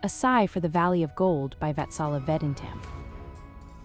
A Sigh for the Valley of Gold by Varala Vedanta.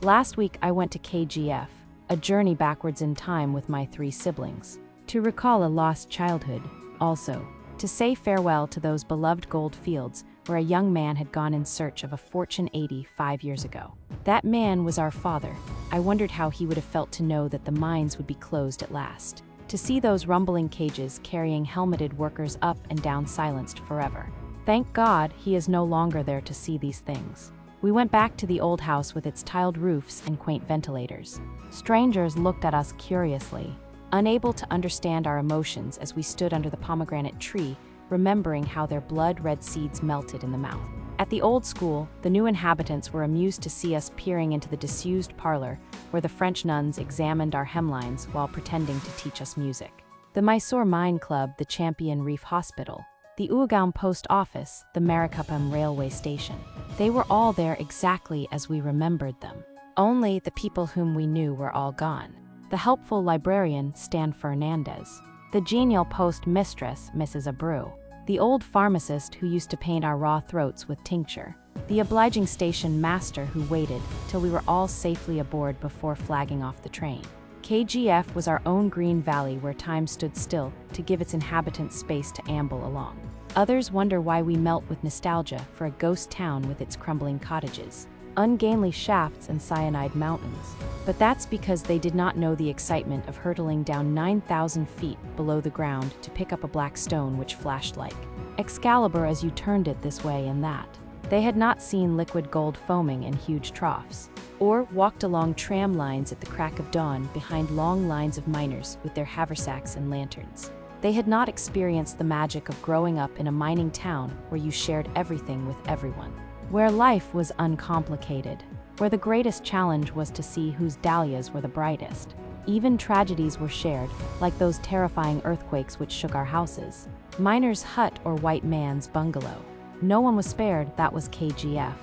Last week I went to KGF, a journey backwards in time with my 3 siblings, to recall a lost childhood, also, to say farewell to those beloved gold fields where a young man had gone in search of a fortune 85 years ago. That man was our father. I wondered how he would have felt to know that the mines would be closed at last, to see those rumbling cages carrying helmeted workers up and down silenced forever. Thank God he is no longer there to see these things. We went back to the old house with its tiled roofs and quaint ventilators. Strangers looked at us curiously, unable to understand our emotions as we stood under the pomegranate tree, remembering how their blood-red seeds melted in the mouth. At the old school, the new inhabitants were amused to see us peering into the disused parlor where the French nuns examined our hemlines while pretending to teach us music. The Mysore Mine Club, the Champion Reef Hospital, the Uagaon Post Office, the Marikupam Railway Station. They were all there exactly as we remembered them. Only the people whom we knew were all gone. The helpful librarian, Stan Fernandez. The genial post mistress, Mrs. Abreu. The old pharmacist who used to paint our raw throats with tincture. The obliging station master who waited till we were all safely aboard before flagging off the train. KGF was our own green valley where time stood still to give its inhabitants space to amble along. Others wonder why we melt with nostalgia for a ghost town with its crumbling cottages, ungainly shafts and cyanide mountains. But that's because they did not know the excitement of hurtling down 9,000 feet below the ground to pick up a black stone which flashed like Excalibur as you turned it this way and that. They had not seen liquid gold foaming in huge troughs, or walked along tram lines at the crack of dawn behind long lines of miners with their haversacks and lanterns. They had not experienced the magic of growing up in a mining town where you shared everything with everyone, where life was uncomplicated, where the greatest challenge was to see whose dahlias were the brightest. Even tragedies were shared, like those terrifying earthquakes which shook our houses. Miner's hut or white man's bungalow. No one was spared. That was KGF.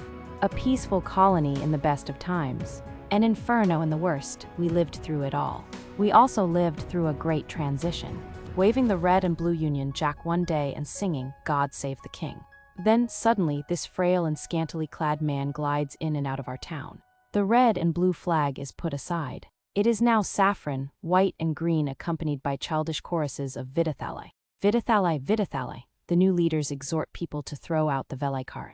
A peaceful colony in the best of times. An inferno in the worst. We lived through it all. We also lived through a great transition, waving the red and blue Union Jack one day and singing, "God Save the King." Then, suddenly, this frail and scantily clad man glides in and out of our town. The red and blue flag is put aside. It is now saffron, white and green, accompanied by childish choruses of Vidathalai. Vidathalai, Vidathalai. The new leaders exhort people to throw out the Velikar.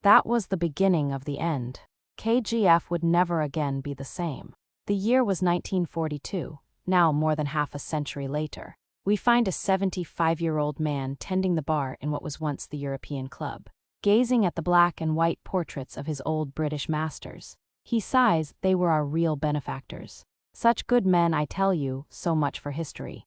That was the beginning of the end. KGF would never again be the same. The year was 1942, now more than half a century later. We find a 75-year-old man tending the bar in what was once the European Club, gazing at the black and white portraits of his old British masters. He sighs. They were our real benefactors. Such good men, I tell you, so much for history.